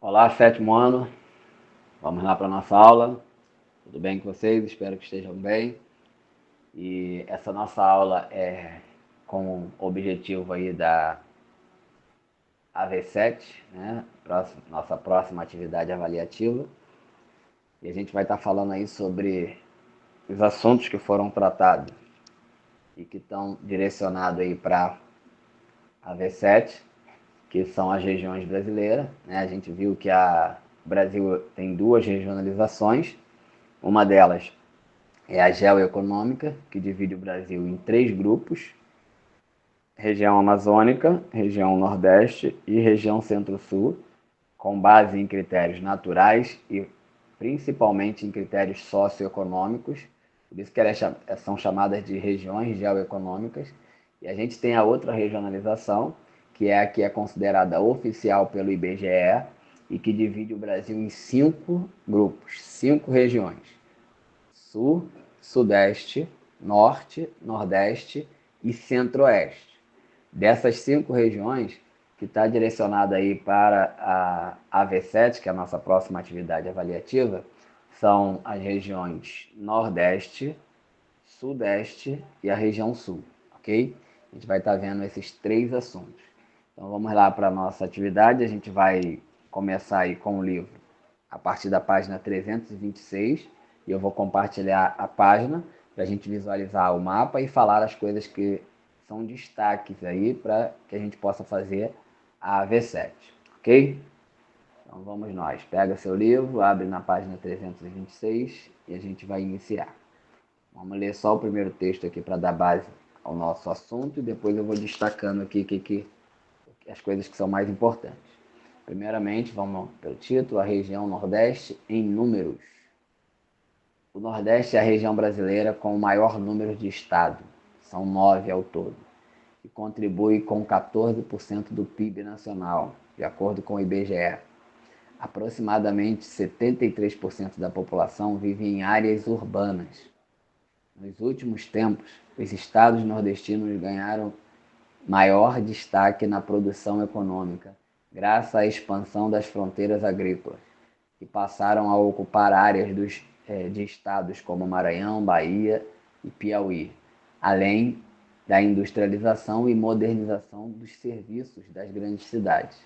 Olá, sétimo ano. Vamos lá para a nossa aula. Tudo bem com vocês? Espero que estejam bem. E essa nossa aula é com o objetivo aí da AV7, né? Nossa próxima atividade avaliativa. E a gente vai estar falando aí sobre os assuntos que foram tratados e que estão direcionados aí para a AV7, que são as regiões brasileiras, né? A gente viu que o Brasil tem duas regionalizações. Uma delas é a geoeconômica, que divide o Brasil em três grupos: região amazônica, região nordeste e região centro-sul, com base em critérios naturais e principalmente em critérios socioeconômicos. Por isso que elas são chamadas de regiões geoeconômicas. E a gente tem a outra regionalização, que é a que é considerada oficial pelo IBGE e que divide o Brasil em cinco grupos, cinco regiões: Sul, Sudeste, Norte, Nordeste e Centro-Oeste. Dessas cinco regiões, que está direcionada aí para a AV7, que é a nossa próxima atividade avaliativa, são as regiões Nordeste, Sudeste e a região Sul, ok? A gente vai estar vendo esses três assuntos. Então vamos lá para a nossa atividade. A gente vai começar aí com o livro a partir da página 326 e eu vou compartilhar a página para a gente visualizar o mapa e falar as coisas que são destaques aí para que a gente possa fazer a AV7, ok? Então vamos nós. Pega seu livro, abre na página 326 e a gente vai iniciar. Vamos ler só o primeiro texto aqui para dar base ao nosso assunto e depois eu vou destacando aqui as coisas que são mais importantes. Primeiramente, vamos pelo título: a região Nordeste em números. O Nordeste é a região brasileira com o maior número de estados, são 9 ao todo, e contribui com 14% do PIB nacional, de acordo com o IBGE. Aproximadamente 73% da população vive em áreas urbanas. Nos últimos tempos, os estados nordestinos ganharam maior destaque na produção econômica, graças à expansão das fronteiras agrícolas, que passaram a ocupar áreas de estados como Maranhão, Bahia e Piauí, além da industrialização e modernização dos serviços das grandes cidades.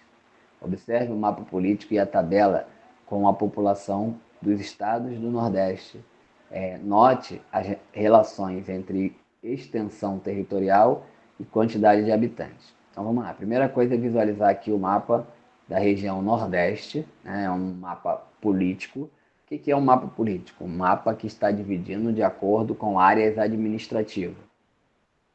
Observe o mapa político e a tabela com a população dos estados do Nordeste. Note as relações entre extensão territorial e quantidade de habitantes. Então vamos lá. A primeira coisa é visualizar aqui o mapa da região Nordeste, né? É um mapa político. O que é um mapa político? Um mapa que está dividindo de acordo com áreas administrativas.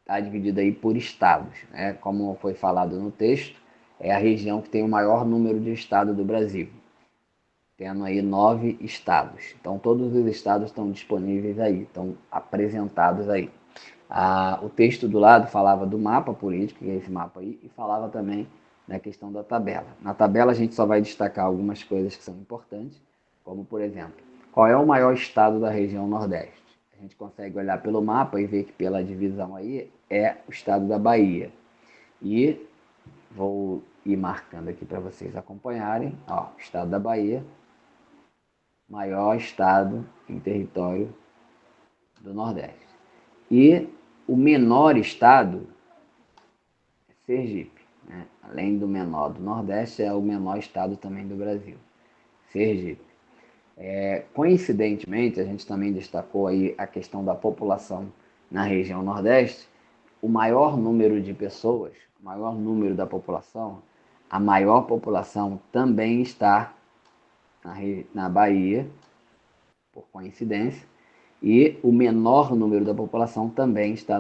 Está dividido aí por estados, né? Como foi falado no texto, é a região que tem o maior número de estados do Brasil, tendo aí 9 estados. Então todos os estados estão disponíveis aí, estão apresentados aí. O texto do lado falava do mapa político, que é esse mapa aí, e falava também da questão da tabela. Na tabela a gente só vai destacar algumas coisas que são importantes, como por exemplo, qual é o maior estado da região Nordeste? A gente consegue olhar pelo mapa e ver que pela divisão aí é o estado da Bahia. E vou ir marcando aqui para vocês acompanharem. Ó, estado da Bahia, maior estado em território do Nordeste. E o menor estado é Sergipe, né? Além do menor do Nordeste, é o menor estado também do Brasil, Sergipe. Coincidentemente, a gente também destacou aí a questão da população na região Nordeste. O maior número de pessoas, o maior número da população, a maior população também está na Bahia, por coincidência, e o menor número da população também está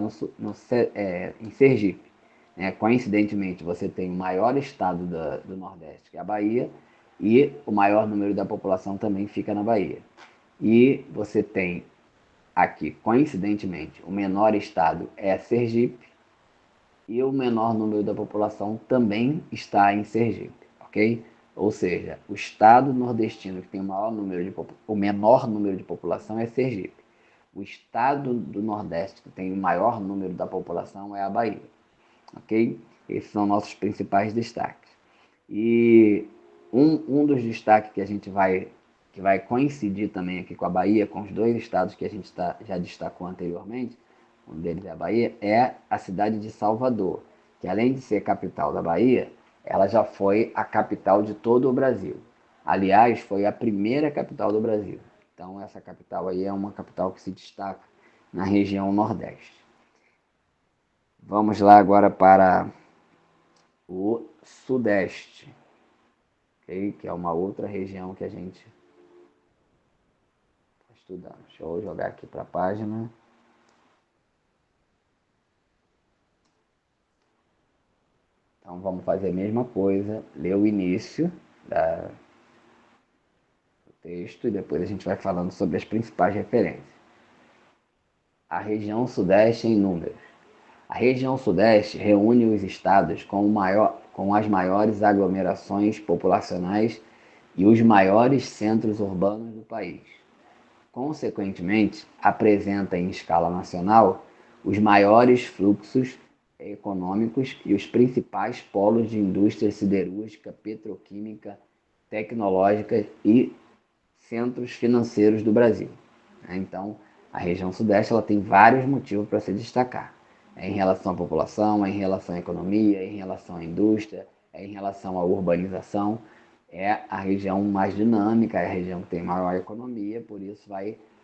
em Sergipe. Coincidentemente, você tem o maior estado do Nordeste, que é a Bahia, e o maior número da população também fica na Bahia. E você tem aqui, coincidentemente, o menor estado é Sergipe, e o menor número da população também está em Sergipe, ok? Ou seja, o estado nordestino que tem o menor número de população é Sergipe. O estado do Nordeste que tem o maior número da população é a Bahia, ok? Esses são nossos principais destaques. E Um dos destaques que vai coincidir também aqui com a Bahia, com os dois estados que a gente já destacou anteriormente, um deles é a Bahia, é a cidade de Salvador, que além de ser capital da Bahia, ela já foi a capital de todo o Brasil. Aliás, foi a primeira capital do Brasil. Então, essa capital aí é uma capital que se destaca na região Nordeste. Vamos lá agora para o Sudeste, okay? Que é uma outra região que a gente está estudando. Deixa eu jogar aqui para a página. Então, vamos fazer a mesma coisa, ler o início do texto e depois a gente vai falando sobre as principais referências. A região Sudeste em números. A região Sudeste reúne os estados com as maiores aglomerações populacionais e os maiores centros urbanos do país. Consequentemente, apresenta em escala nacional os maiores fluxos econômicos e os principais polos de indústria siderúrgica, petroquímica, tecnológica e centros financeiros do Brasil. Então, a região Sudeste ela tem vários motivos para se destacar. É em relação à população, é em relação à economia, é em relação à indústria, é em relação à urbanização. É a região mais dinâmica, é a região que tem maior economia, por isso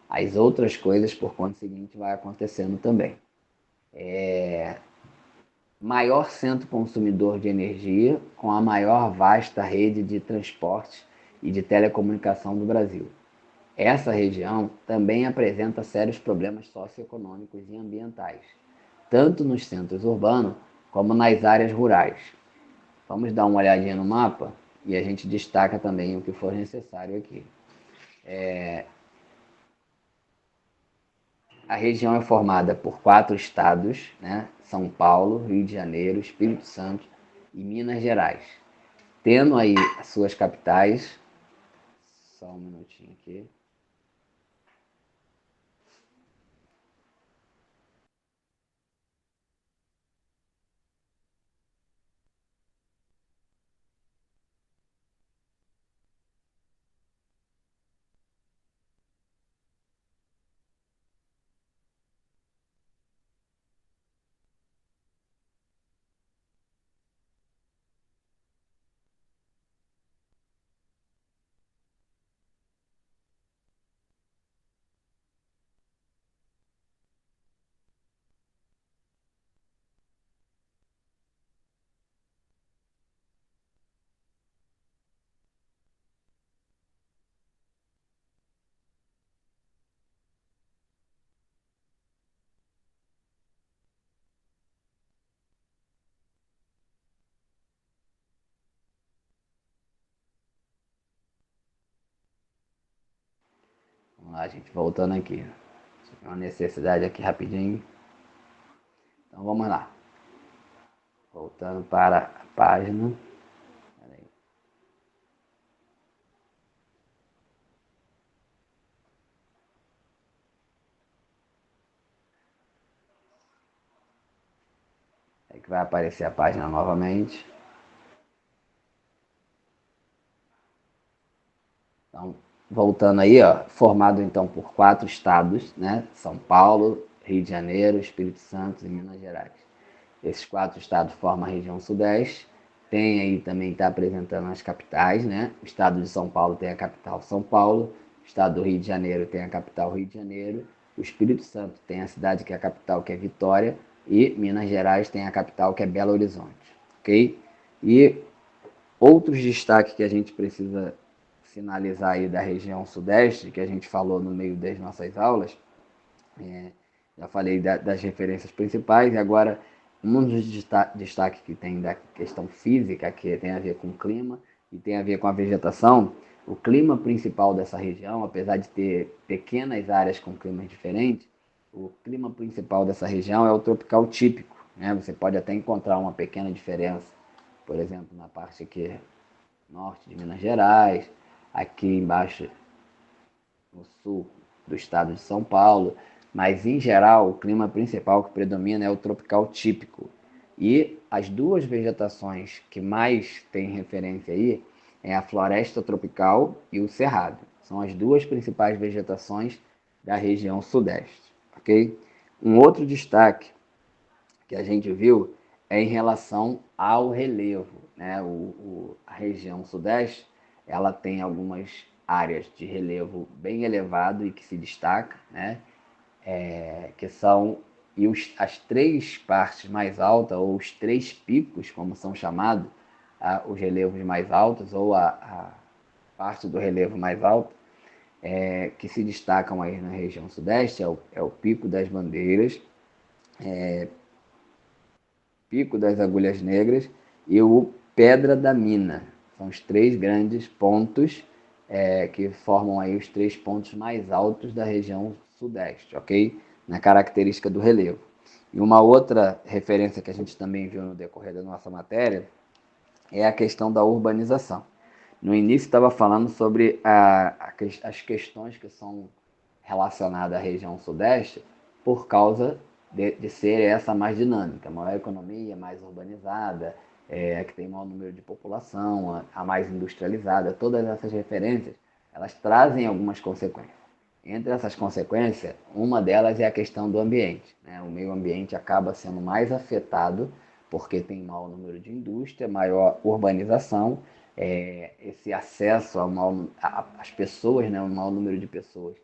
as outras coisas, por conseguinte, vai acontecendo também. Maior centro consumidor de energia, com a maior vasta rede de transporte e de telecomunicação do Brasil. Essa região também apresenta sérios problemas socioeconômicos e ambientais, tanto nos centros urbanos como nas áreas rurais. Vamos dar uma olhadinha no mapa e a gente destaca também o que for necessário aqui. A região é formada por 4 estados, né? São Paulo, Rio de Janeiro, Espírito Santo e Minas Gerais. Tendo aí as suas capitais, só um minutinho aqui. Vamos lá, gente, voltando aqui. Uma necessidade aqui rapidinho. Então vamos lá. Voltando para a página. É que vai aparecer a página novamente. Então, voltando aí, ó, formado então por 4 estados, né? São Paulo, Rio de Janeiro, Espírito Santo e Minas Gerais. Esses 4 estados formam a região Sudeste. Tem aí também, está apresentando as capitais, né? O estado de São Paulo tem a capital São Paulo, o estado do Rio de Janeiro tem a capital Rio de Janeiro, o Espírito Santo tem a cidade que é a capital, que é Vitória, e Minas Gerais tem a capital, que é Belo Horizonte, ok? E outros destaques que a gente precisa finalizar aí da região Sudeste, que a gente falou no meio das nossas aulas, já falei das referências principais, e agora um dos destaques que tem da questão física, que tem a ver com o clima e tem a ver com a vegetação. O clima principal dessa região, apesar de ter pequenas áreas com climas diferentes, o clima principal dessa região é o tropical típico, né? Você pode até encontrar uma pequena diferença, por exemplo, na parte aqui norte de Minas Gerais, aqui embaixo no sul do estado de São Paulo, mas em geral o clima principal que predomina é o tropical típico. E as duas vegetações que mais têm referência aí é a floresta tropical e o cerrado. São as duas principais vegetações da região sudeste, ok? Um outro destaque que a gente viu é em relação ao relevo, né? A região sudeste, ela tem algumas áreas de relevo bem elevado e que se destaca, né? Que são as três partes mais altas, ou os três picos, como são chamados, os relevos mais altos, ou a parte do relevo mais alto, que se destacam aí na região sudeste, é o Pico das Bandeiras, Pico das Agulhas Negras e o Pedra da Mina. São os três grandes pontos que formam aí os três pontos mais altos da região sudeste, ok? Na característica do relevo. E uma outra referência que a gente também viu no decorrer da nossa matéria é a questão da urbanização. No início estava falando sobre as questões que são relacionadas à região sudeste por causa de ser essa mais dinâmica, maior economia, mais urbanizada, que tem maior número de população, a mais industrializada. Todas essas referências, elas trazem algumas consequências. Entre essas consequências, uma delas é a questão do ambiente, né? O meio ambiente acaba sendo mais afetado porque tem maior número de indústria, maior urbanização, esse acesso às pessoas, né? O maior número de pessoas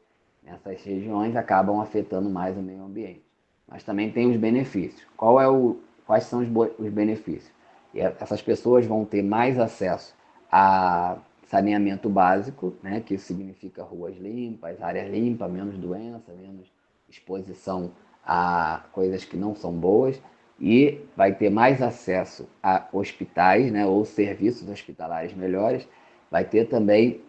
nessas regiões acabam afetando mais o meio ambiente. Mas também tem os benefícios. Quais são os benefícios? Essas pessoas vão ter mais acesso a saneamento básico, né, que significa ruas limpas, áreas limpas, menos doença, menos exposição a coisas que não são boas, e vai ter mais acesso a hospitais, né, ou serviços hospitalares melhores, vai ter também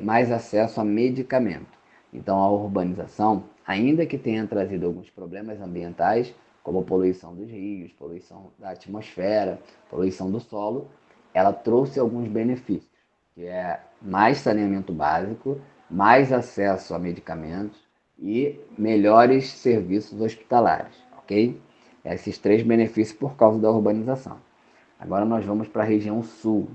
mais acesso a medicamento. Então, a urbanização, ainda que tenha trazido alguns problemas ambientais, como poluição dos rios, poluição da atmosfera, poluição do solo, ela trouxe alguns benefícios, que é mais saneamento básico, mais acesso a medicamentos e melhores serviços hospitalares, ok? Esses três benefícios por causa da urbanização. Agora nós vamos para a região sul,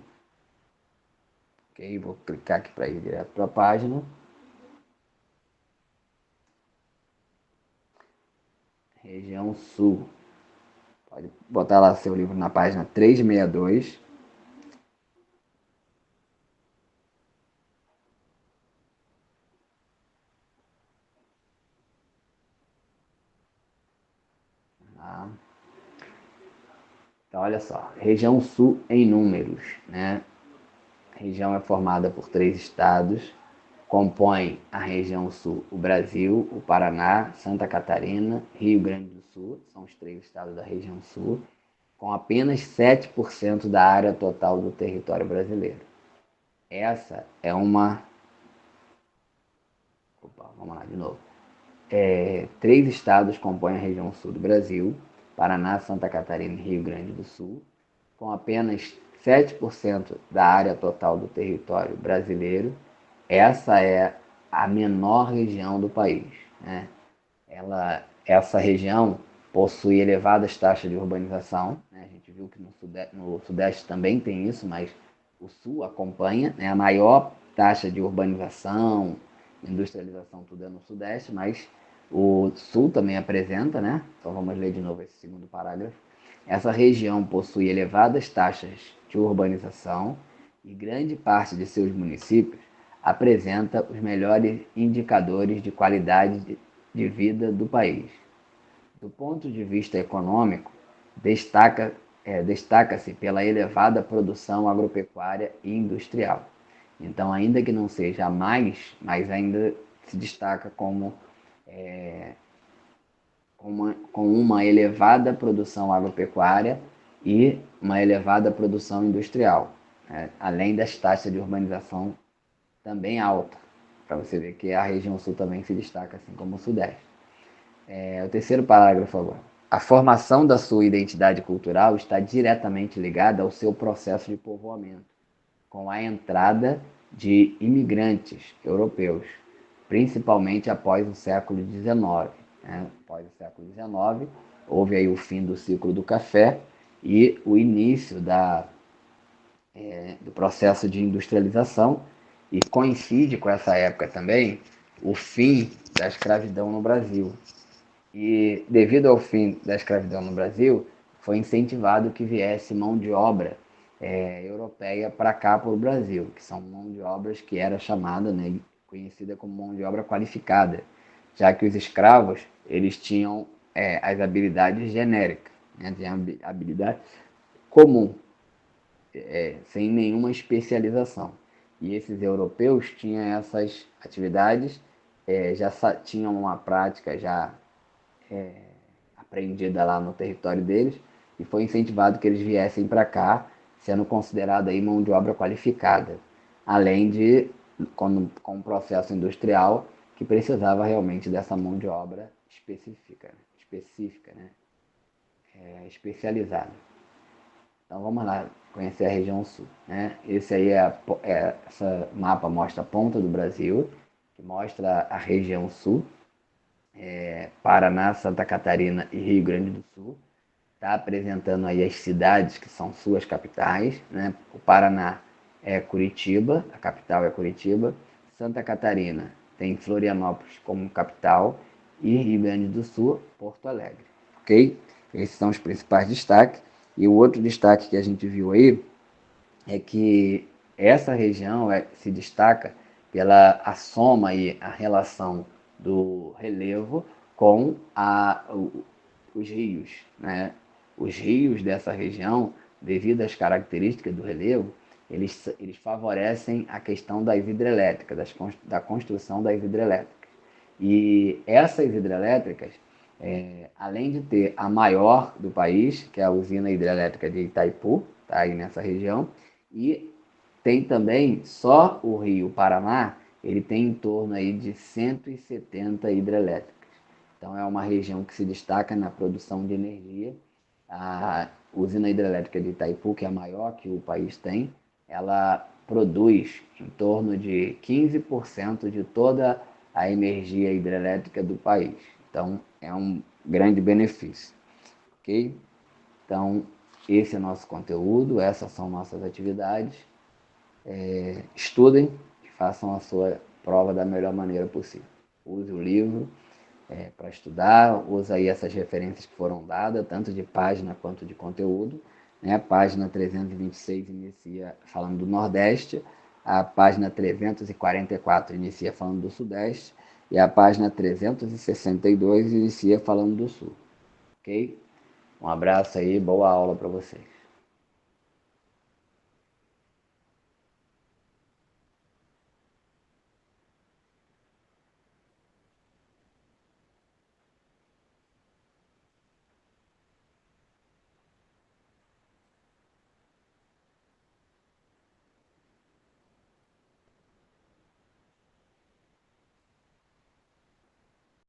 ok? Vou clicar aqui para ir direto para a página. Região sul. Pode botar lá seu livro na página 362. Tá? Então, olha só. Região sul em números, né? A região é formada por 3 estados. Compõe a região sul o Brasil, o Paraná, Santa Catarina, Rio Grande do Sul. São os 3 estados da região sul, com apenas 7% da área total do território brasileiro. Essa é uma... Opa, vamos lá de novo. 3 estados compõem a região sul do Brasil, Paraná, Santa Catarina e Rio Grande do Sul, com apenas 7% da área total do território brasileiro. Essa é a menor região do país, né? Essa região possui elevadas taxas de urbanização, né? A gente viu que no Sudeste também tem isso, mas o Sul acompanha, né? A maior taxa de urbanização, industrialização, tudo é no Sudeste, mas o Sul também apresenta, né? Então vamos ler de novo esse segundo parágrafo. Essa região possui elevadas taxas de urbanização e grande parte de seus municípios apresenta os melhores indicadores de qualidade de vida do país. Do ponto de vista econômico, destaca-se pela elevada produção agropecuária e industrial. Então, ainda que não seja mais, mas ainda se destaca com uma elevada produção agropecuária e uma elevada produção industrial, né? Além das taxas de urbanização também alta, para você ver que a região sul também se destaca, assim como o sudeste. O terceiro parágrafo agora. A formação da sua identidade cultural está diretamente ligada ao seu processo de povoamento, com a entrada de imigrantes europeus, principalmente após o século XIX. Né? Após o século XIX, houve aí o fim do ciclo do café e o início da do processo de industrialização, e coincide com essa época também o fim da escravidão no Brasil. E devido ao fim da escravidão no Brasil, foi incentivado que viesse mão de obra europeia para cá, para o Brasil, que são mão de obras que era chamada, né, conhecida como mão de obra qualificada, já que os escravos eles tinham as habilidades genéricas, né, tinham habilidade comum, sem nenhuma especialização. E esses europeus tinham essas atividades, já tinham uma prática já aprendida lá no território deles, e foi incentivado que eles viessem para cá, sendo considerado aí mão de obra qualificada, além de com um processo industrial que precisava realmente dessa mão de obra específica, né? Especializada. Então vamos lá conhecer a região sul, né? Esse aí essa mapa mostra a ponta do Brasil, que mostra a região sul, Paraná, Santa Catarina e Rio Grande do Sul. Está apresentando aí as cidades que são suas capitais, né? O Paraná é Curitiba, a capital é Curitiba. Santa Catarina tem Florianópolis como capital e Rio Grande do Sul, Porto Alegre, ok? Esses são os principais destaques. E o outro destaque que a gente viu aí é que essa região se destaca pela a soma e a relação do relevo com os rios, né? Os rios dessa região, devido às características do relevo, eles favorecem a questão das hidrelétricas, da construção das hidrelétricas. E essas hidrelétricas, além de ter a maior do país, que é a usina hidrelétrica de Itaipu, tá aí nessa região, e tem também só o Rio Paraná, ele tem em torno aí de 170 hidrelétricas. Então é uma região que se destaca na produção de energia. A usina hidrelétrica de Itaipu, que é a maior que o país tem, ela produz em torno de 15% de toda a energia hidrelétrica do país. Então é um grande benefício, ok? Então esse é nosso conteúdo, essas são nossas atividades. Estudem e façam a sua prova da melhor maneira possível. Use o livro para estudar, usa aí essas referências que foram dadas, tanto de página quanto de conteúdo. Né? A página 326 inicia falando do Nordeste, a página 344 inicia falando do Sudeste, e a página 362 inicia falando do Sul. Ok? Um abraço aí, boa aula para vocês.